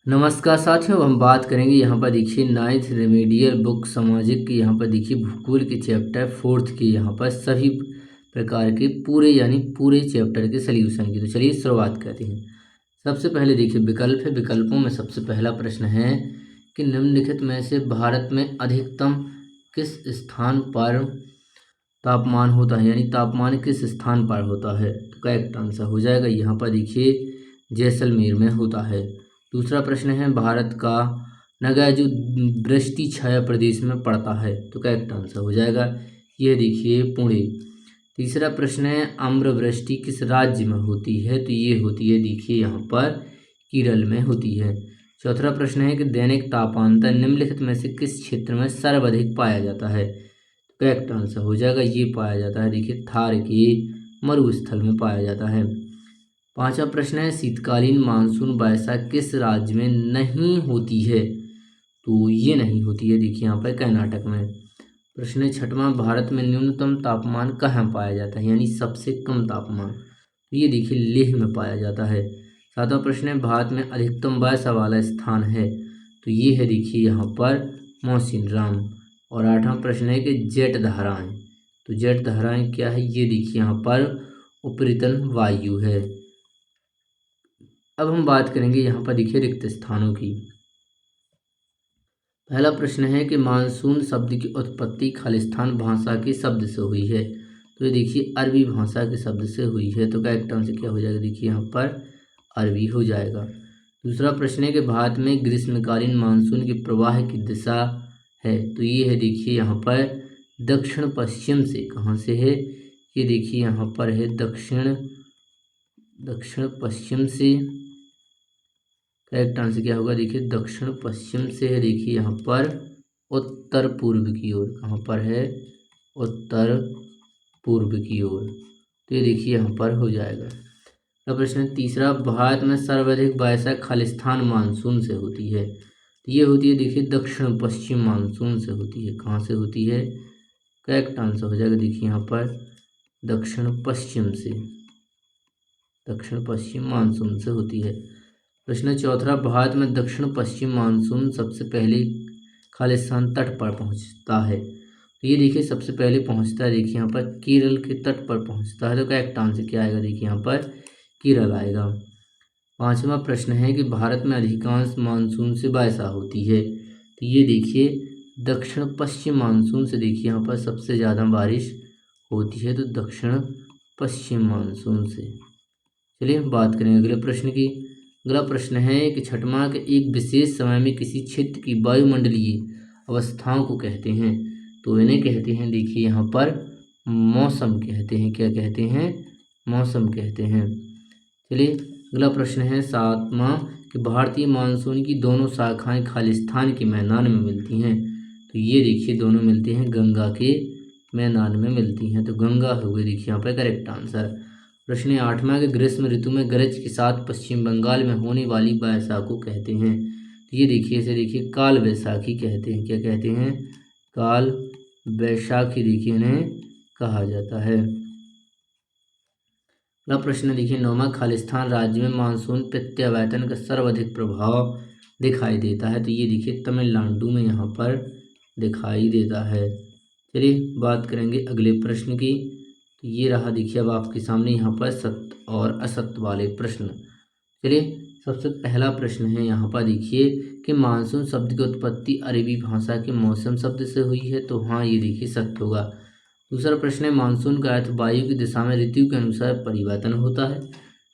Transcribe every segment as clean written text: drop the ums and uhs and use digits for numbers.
नमस्कार साथियों, हम बात करेंगे यहाँ पर देखिए नाइन्थ रेमेडियल बुक सामाजिक की। यहाँ पर देखिए भूगोल के चैप्टर फोर्थ की यहाँ पर सभी प्रकार के पूरे यानी पूरे चैप्टर के सल्यूशन की। तो चलिए शुरुआत करते हैं। सबसे पहले देखिए विकल्प है। विकल्पों में सबसे पहला प्रश्न है कि निम्नलिखित में से भारत में अधिकतम किस स्थान पर तापमान होता है, यानी तापमान किस स्थान पर होता है। तो करेक्ट आंसर हो जाएगा यहाँ पर देखिए जैसलमेर में होता है। दूसरा प्रश्न है भारत का नगरा जो वृष्टि छाया प्रदेश में पड़ता है। तो करेक्ट आंसर हो जाएगा ये देखिए पुणे। तीसरा प्रश्न है आम्रवृष्टि किस राज्य में होती है। तो ये होती है देखिए यहाँ पर केरल में होती है। चौथा प्रश्न है कि दैनिक तापांतर निम्नलिखित में से किस क्षेत्र में सर्वाधिक पाया जाता है। करेक्ट आंसर हो जाएगा ये पाया जाता है देखिए थार के मरुस्थल में पाया जाता है। पांचवा प्रश्न है शीतकालीन मानसून वर्षा किस राज्य में नहीं होती है। तो ये नहीं होती है देखिए यहाँ पर कर्नाटक में। प्रश्न छठवां भारत में न्यूनतम तापमान कहाँ पाया जाता है, यानी सबसे कम तापमान। तो ये देखिए लेह में पाया जाता है। सातवां प्रश्न है भारत में अधिकतम वर्षा वाला स्थान है। तो ये है देखिए यहाँ पर मौसिनराम। और आठवां प्रश्न है कि जेट धाराएं। तो जेट धाराएं क्या है, ये देखिए यहाँ पर उपरितल वायु है। अब हम बात करेंगे यहाँ पर देखिए रिक्त स्थानों की। पहला प्रश्न है कि मानसून शब्द की उत्पत्ति खालिस्तान भाषा के शब्द से हुई है। तो ये देखिए अरबी भाषा के शब्द से हुई है। तो करेक्ट आंसर क्या हो जाएगा देखिए यहाँ पर अरबी हो जाएगा। दूसरा प्रश्न है कि भारत में ग्रीष्मकालीन मानसून के प्रवाह की दिशा है। तो ये है देखिए यहाँ पर दक्षिण पश्चिम से। कहाँ से है, ये देखिए यहाँ पर है दक्षिण पश्चिम से। करेक्ट आंसर क्या होगा देखिए दक्षिण पश्चिम से है देखिए यहाँ पर उत्तर पूर्व की ओर। कहाँ पर है, उत्तर पूर्व की ओर। तो ये देखिए यहाँ पर हो जाएगा। अब प्रश्न तीसरा भारत में सर्वाधिक वर्षा खालिस्तान मानसून से होती है। तो ये होती है देखिए दक्षिण पश्चिम मानसून से होती है। कहाँ से होती है, करेक्ट आंसर हो जाएगा देखिए यहाँ पर दक्षिण पश्चिम से। दक्षिण पश्चिम मानसून से होती है। प्रश्न चौथा भारत में दक्षिण पश्चिम मानसून सबसे पहले खालिस्तान तट पर पहुंचता है। तो ये देखिए सबसे पहले पहुंचता है देखिए यहाँ पर केरल के तट पर पहुंचता है। तो करेक्ट आंसर क्या आएगा देखिए यहाँ पर केरल आएगा। पांचवा प्रश्न है कि भारत में अधिकांश मानसून से वर्षा होती है। तो ये देखिए दक्षिण पश्चिम मानसून से देखिए यहाँ पर सबसे ज़्यादा बारिश होती है। तो दक्षिण पश्चिम मानसून से। चलिए बात करेंगे अगले प्रश्न की। अगला प्रश्न है कि छठवां के एक विशेष समय में किसी क्षेत्र की वायुमंडलीय अवस्थाओं को कहते हैं। तो इन्हें कहते हैं देखिए यहाँ पर मौसम कहते हैं। क्या कहते हैं, मौसम कहते हैं। चलिए अगला प्रश्न है सातवां कि भारतीय मानसून की दोनों शाखाएं खालिस्तान के मैदान में मिलती हैं। तो ये देखिए दोनों मिलते हैं गंगा के मैदान में मिलती हैं। तो गंगा हो गई देखिए यहाँ पर करेक्ट आंसर। प्रश्न आठवां के ग्रीष्म ऋतु में गरज के साथ पश्चिम बंगाल में होने वाली वर्षा को कहते हैं। तो ये देखिए इसे देखिए काल वैशाखी कहते हैं। क्या कहते हैं, काल वैशाखी देखिए इन्हें कहा जाता है। अगला प्रश्न देखिए नौवां खालिस्तान राज्य में मानसून प्रत्यावर्तन का सर्वाधिक प्रभाव दिखाई देता है। तो ये देखिए तमिलनाडु में यहाँ पर दिखाई देता है। चलिए बात करेंगे अगले प्रश्न की। तो ये रहा देखिए अब आपके सामने यहाँ पर सत्य और असत्य वाले प्रश्न। चलिए सबसे पहला प्रश्न है यहाँ पर देखिए कि मानसून शब्द की उत्पत्ति अरबी भाषा के मौसम शब्द से हुई है। तो हाँ ये देखिए सत्य होगा। दूसरा प्रश्न है मानसून का अर्थ वायु की दिशा में ऋतु के अनुसार परिवर्तन होता है।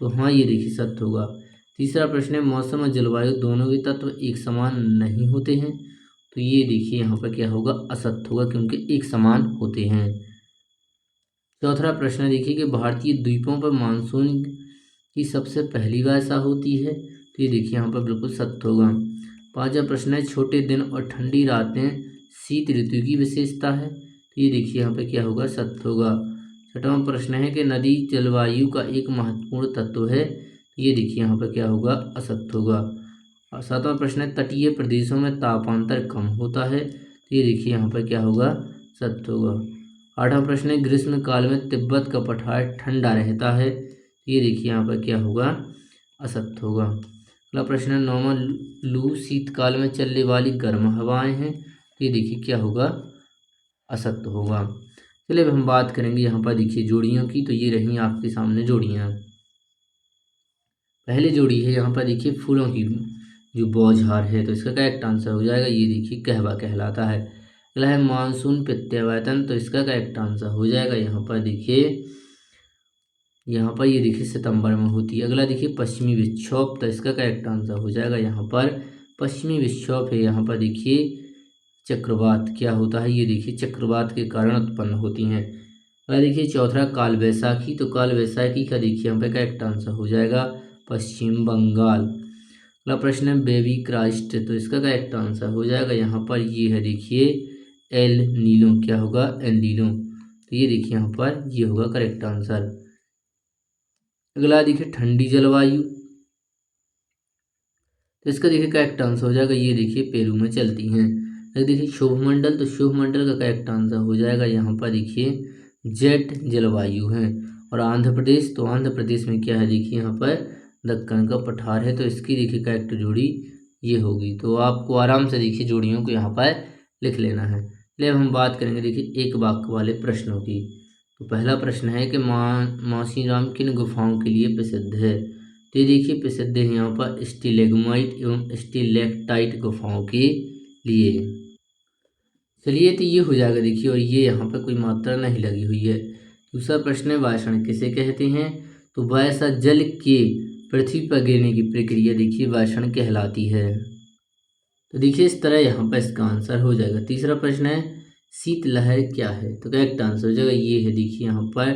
तो हाँ ये देखिए सत्य होगा। तीसरा प्रश्न है मौसम और जलवायु दोनों के तत्व एक समान नहीं होते हैं। तो ये देखिए यहाँ पर क्या होगा, असत्य होगा क्योंकि एक समान होते हैं। चौथा प्रश्न देखिए कि भारतीय द्वीपों पर मानसून की सबसे पहली वर्षा होती है। तो ये देखिए यहाँ पर बिल्कुल सत्य होगा। पांचवा प्रश्न है छोटे दिन और ठंडी रातें शीत ऋतु की विशेषता है। तो ये देखिए यहाँ पर क्या होगा, सत्य होगा। छठवां प्रश्न है कि नदी जलवायु का एक महत्वपूर्ण तत्व है। तो ये देखिए यहाँ पर क्या होगा, असत्य होगा। और सातवां प्रश्न है तटीय प्रदेशों में तापांतर कम होता है। तो ये देखिए यहाँ पर क्या होगा, सत्य होगा। आठवां प्रश्न है ग्रीष्म काल में तिब्बत का पठार ठंडा रहता है। ये देखिए यहाँ पर क्या होगा, असत्य होगा। अगला प्रश्न है 9वां, लू शीतकाल में चलने वाली गर्म हवाएं हैं। ये देखिए क्या होगा, असत्य होगा। चलिए अब हम बात करेंगे यहाँ पर देखिए जोड़ियों की। तो ये रही आपके सामने जोड़ियाँ। पहली जोड़ी है यहाँ पर देखिए फूलों की जो बौछार है, तो इसका करेक्ट आंसर हो जाएगा ये देखिए कहवा कहलाता है। अगला है मानसून प्रत्यावर्तन, तो इसका करेक्ट आंसर हो जाएगा यहाँ पर देखिए, यहाँ पर ये देखिए सितंबर में होती है। अगला देखिए पश्चिमी विक्षोभ, तो इसका करेक्ट आंसर हो जाएगा यहाँ पर पश्चिमी विक्षोभ है। यहाँ पर देखिए चक्रवात क्या होता है, ये देखिए चक्रवात के कारण उत्पन्न होती हैं। अगला देखिए चौथा काल वैसाखी, तो काल वैसाखी का देखिए यहाँ पर करेक्ट आंसर हो जाएगा पश्चिम बंगाल। अगला प्रश्न है बेबी क्राइस्ट, तो इसका करेक्ट आंसर हो जाएगा यहाँ पर ये है देखिए एल नीलो, क्या होगा एल नीलो। तो ये देखिए यहाँ पर ये होगा करेक्ट आंसर। अगला देखिए ठंडी जलवायु, तो इसका देखिए करेक्ट आंसर हो जाएगा ये देखिए पेरू में चलती हैं। अगर देखिए शुभ मंडल, तो शुभ मंडल का करेक्ट आंसर हो जाएगा यहाँ पर देखिए जेट जलवायु है। और आंध्र प्रदेश, तो आंध्र प्रदेश में क्या है देखिए यहाँ पर दक्कन का पठार है, तो इसकी देखिए करेक्ट जोड़ी ये होगी। तो आपको आराम से देखिए जोड़ियों को यहाँ पर लिख लेना है। चलिए अब हम बात करेंगे देखिए एक वाक्य वाले प्रश्नों की। तो पहला प्रश्न है कि मासीराम किन गुफाओं के लिए प्रसिद्ध है। तो ये देखिए प्रसिद्ध है यहाँ पर स्टिलेगमाइट एवं स्टिलेक्टाइट गुफाओं के लिए। चलिए तो ये हो जाएगा देखिए, और ये यहाँ पर कोई मात्रा नहीं लगी हुई है। दूसरा प्रश्न है वाष्ण किसे कहते हैं। तो वैसा जल के पृथ्वी पर गिरने की प्रक्रिया देखिए वाष्ण कहलाती है। तो देखिए इस तरह यहाँ पर इसका आंसर हो जाएगा। तीसरा प्रश्न है शीतलहर क्या है। तो करेक्ट आंसर हो जाएगा ये है देखिए यहाँ पर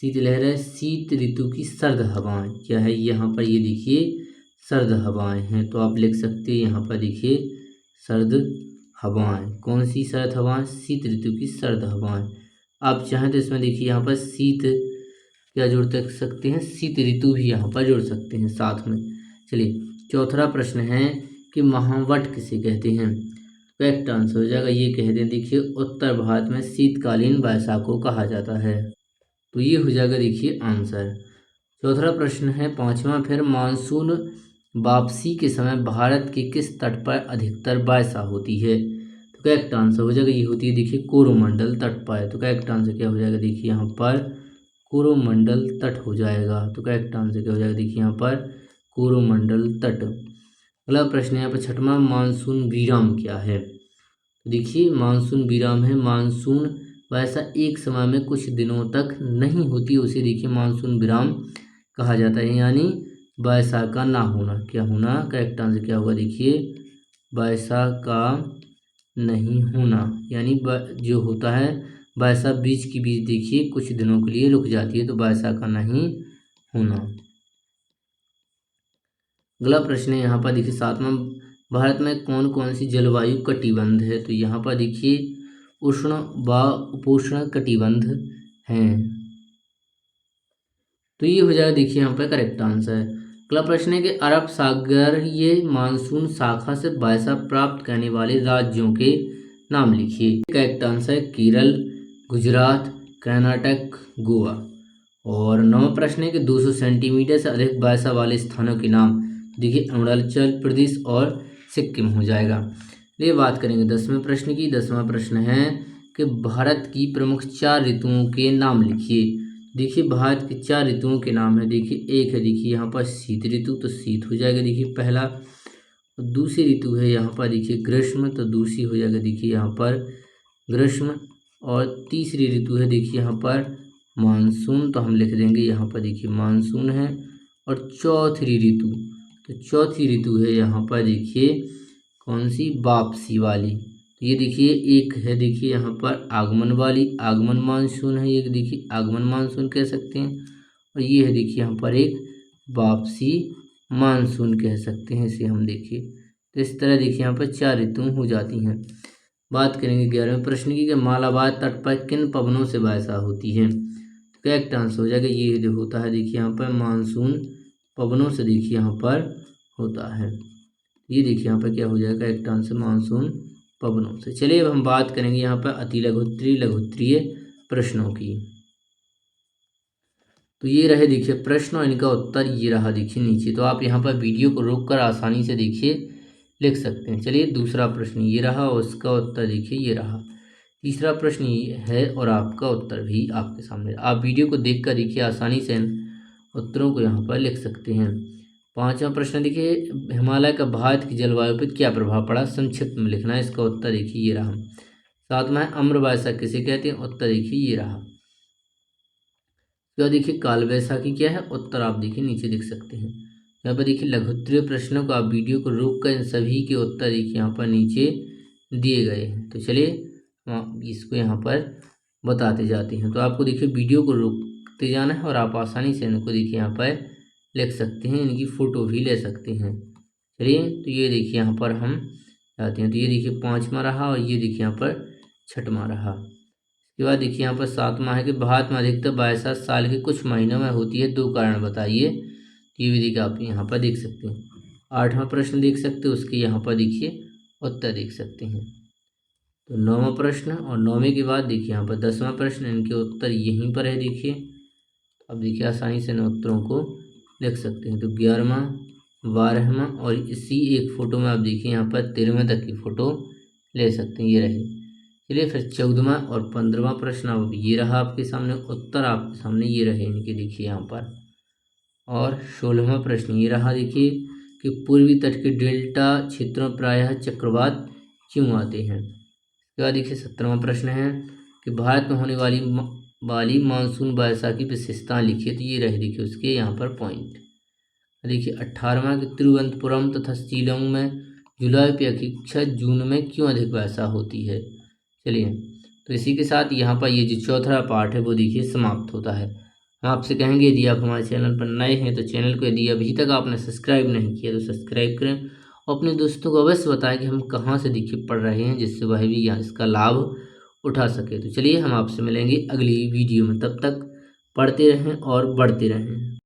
शीतलहर है शीत ऋतु की सर्द हवाएं। क्या है यहाँ पर ये देखिए सर्द हवाएं हैं, तो आप लिख सकते हैं यहाँ पर देखिए सर्द हवाएं। कौन सी सर्द हवाएं, शीत ऋतु की सर्द हवाएं। आप चाहें तो इसमें देखिए यहाँ पर शीत क्या जोड़ सकते हैं, शीत ऋतु भी यहाँ पर जोड़ सकते हैं साथ में। चलिए चौथा प्रश्न है कि महावट किसे कहते हैं। करेक्ट आंसर हो जाएगा ये कहते हैं देखिए उत्तर भारत में शीतकालीन वर्षा को कहा जाता है। तो ये हो जाएगा देखिए आंसर। चौथा प्रश्न है पांचवा, फिर मानसून वापसी के समय भारत के किस तट पर अधिकतर वर्षा होती है। तो करेक्ट आंसर हो जाएगा ये होती है देखिए कोरोमंडल तट पर। तो करेक्ट आंसर क्या हो जाएगा देखिए यहाँ पर कोरोमंडल तट हो जाएगा। तो करेक्ट आंसर क्या हो जाएगा देखिए यहाँ पर कोरोमंडल तट। अगला प्रश्न है यहाँ पर छठवां, मानसून विराम क्या है। तो देखिए मानसून विराम है मानसून वैसा एक समय में कुछ दिनों तक नहीं होती, उसे देखिए मानसून विराम कहा जाता है। यानी वर्षा का ना होना, क्या होना, करेक्ट आंसर क्या होगा देखिए वर्षा का नहीं होना, यानी जो होता है वर्षा बीच के बीच देखिए कुछ दिनों के लिए रुक जाती है, तो वर्षा का नहीं होना। अगला प्रश्न है यहाँ पर देखिए सातवां, भारत में कौन कौन सी जलवायु कटिबंध है। तो यहाँ पर देखिए उष्ण व उपोष्ण कटिबंध हैं। तो ये हो जाएगा देखिए यहाँ पर करेक्ट आंसर। अगला प्रश्न है कि अरब सागर ये मानसून शाखा से वर्षा प्राप्त करने वाले राज्यों के नाम लिखिए। Correct answer Kerala, Gujarat, Karnataka, Goa. और नौवां प्रश्न है कि 200 सेंटीमीटर से अधिक वर्षा वाले स्थानों के नाम। देखिए अरुणाचल प्रदेश और सिक्किम हो जाएगा। ये बात करेंगे 10वें प्रश्न की। 10वां प्रश्न है कि भारत की प्रमुख 4 ऋतुओं के नाम लिखिए। देखिए भारत की 4 ऋतुओं के नाम है देखिए, एक है देखिए यहाँ पर शीत ऋतु, तो शीत हो जाएगा देखिए पहला। दूसरी ऋतु है यहाँ पर देखिए ग्रीष्म, तो दूसरी हो जाएगा देखिए यहाँ पर ग्रीष्म। और तीसरी ऋतु है देखिए यहाँ पर मानसून, तो हम लिख देंगे यहाँ पर देखिए मानसून है। और चौथी ऋतु, तो चौथी ऋतु है यहाँ पर देखिए कौन सी, वापसी वाली। तो ये देखिए एक है देखिए यहाँ पर आगमन वाली, आगमन मानसून है, एक देखिए आगमन मानसून कह सकते हैं। और ये है देखिए यहाँ पर एक वापसी मानसून कह सकते हैं इसे हम देखिए। तो इस तरह देखिए यहाँ पर 4 ऋतुएं हो जाती हैं। बात करेंगे 11वें प्रश्न की कि मालाबार तट पर किन पवनों से वर्षा होती है। तो करेक्ट आंसर हो जाएगा ये जो होता है देखिए यहाँ पर मानसून पवनों से देखिए यहाँ पर होता है। ये देखिए यहाँ पर क्या हो जाएगा करेक्ट आंसर मानसून पवनों से। चलिए अब हम बात करेंगे यहाँ पर अति लघुत्तरीय लघुत्तरीय प्रश्नों की। तो ये रहे देखिए प्रश्न और इनका उत्तर ये रहा देखिए नीचे। तो आप यहाँ पर वीडियो को रोककर आसानी से देखिए लिख सकते हैं। चलिए दूसरा प्रश्न ये रहा और उसका उत्तर देखिए ये रहा। तीसरा प्रश्न ये है और आपका उत्तर भी आपके सामने। आप वीडियो को देखकर देखिए आसानी से इन उत्तरों को यहाँ पर लिख सकते हैं। पांचवा प्रश्न देखिए हिमालय का भारत की जलवायु पर क्या प्रभाव पड़ा, संक्षिप्त में लिखना है। इसका उत्तर देखिए ये रहा। सातवां है अम्र वर्षा किसे कहते हैं, उत्तर देखिए ये रहा। तो देखिए काल वैसाखी क्या है, उत्तर आप देखिए नीचे लिख सकते हैं। यहाँ पर देखिए लघुत्तरीय प्रश्नों को आप वीडियो को रोक कर इन सभी के उत्तर देखिए यहाँ पर नीचे दिए गए हैं। तो चलिए इसको यहाँ पर बताते जाते हैं। तो आपको देखिए वीडियो को रोकते जाना है और आप आसानी से इनको देखिए यहाँ पर लिख सकते हैं, इनकी फ़ोटो भी ले सकते हैं। चलिए तो ये देखिए यहाँ पर हम जाते हैं। तो ये देखिए पाँचवा रहा और ये देखिए यहाँ पर छठवां रहा। इसके बाद देखिए यहाँ पर सातवां है कि भारत में अधिकतर वर्षा साल के कुछ महीनों में होती है, 2 कारण बताइए। तो ये भी देखिए आप यहाँ पर देख सकते हैं। आठवां प्रश्न देख सकते हैं, उसके यहाँ पर देखिए उत्तर देख सकते हैं। तो 9वां प्रश्न और 9वें के बाद देखिए यहाँ पर 10वां प्रश्न, इनके उत्तर यहीं पर है देखिए। अब देखिए आसानी से इन उत्तरों को लिख सकते हैं। तो 11वां 12वां और इसी एक फ़ोटो में आप देखिए यहाँ पर 13वें तक की फ़ोटो ले सकते हैं, ये रहे। चलिए फिर 14वां और 15वां प्रश्न अब ये रहा आपके सामने, उत्तर आपके सामने ये रहे इनके देखिए यहाँ पर। और 16वां प्रश्न ये रहा देखिए कि पूर्वी तट के डेल्टा क्षेत्रों में प्रायः चक्रवात क्यों आते हैं। इसके बाद देखिए 17वां प्रश्न है कि भारत में होने वाली मानसून वर्षा की विशेषताएं लिखिए। तो ये रहे देखिए उसके यहाँ पर पॉइंट। देखिए 18वां कि तिरुवनंतपुरम तथा शिलोंग में जुलाई की अपेक्षा जून में क्यों अधिक वर्षा होती है। चलिए तो इसी के साथ यहाँ पर ये जो चौथा पार्ट है वो देखिए समाप्त होता है। हम आपसे कहेंगे यदि आप हमारे चैनल पर नए हैं तो चैनल को यदि अभी तक आपने सब्सक्राइब नहीं किया तो सब्सक्राइब करें और अपने दोस्तों को अवश्य बताएं कि हम कहाँ से देखिए पढ़ रहे हैं, जिससे वह भी यहाँ इसका लाभ उठा सके। तो चलिए हम आपसे मिलेंगे अगली वीडियो में, तब तक पढ़ते रहें और बढ़ते रहें।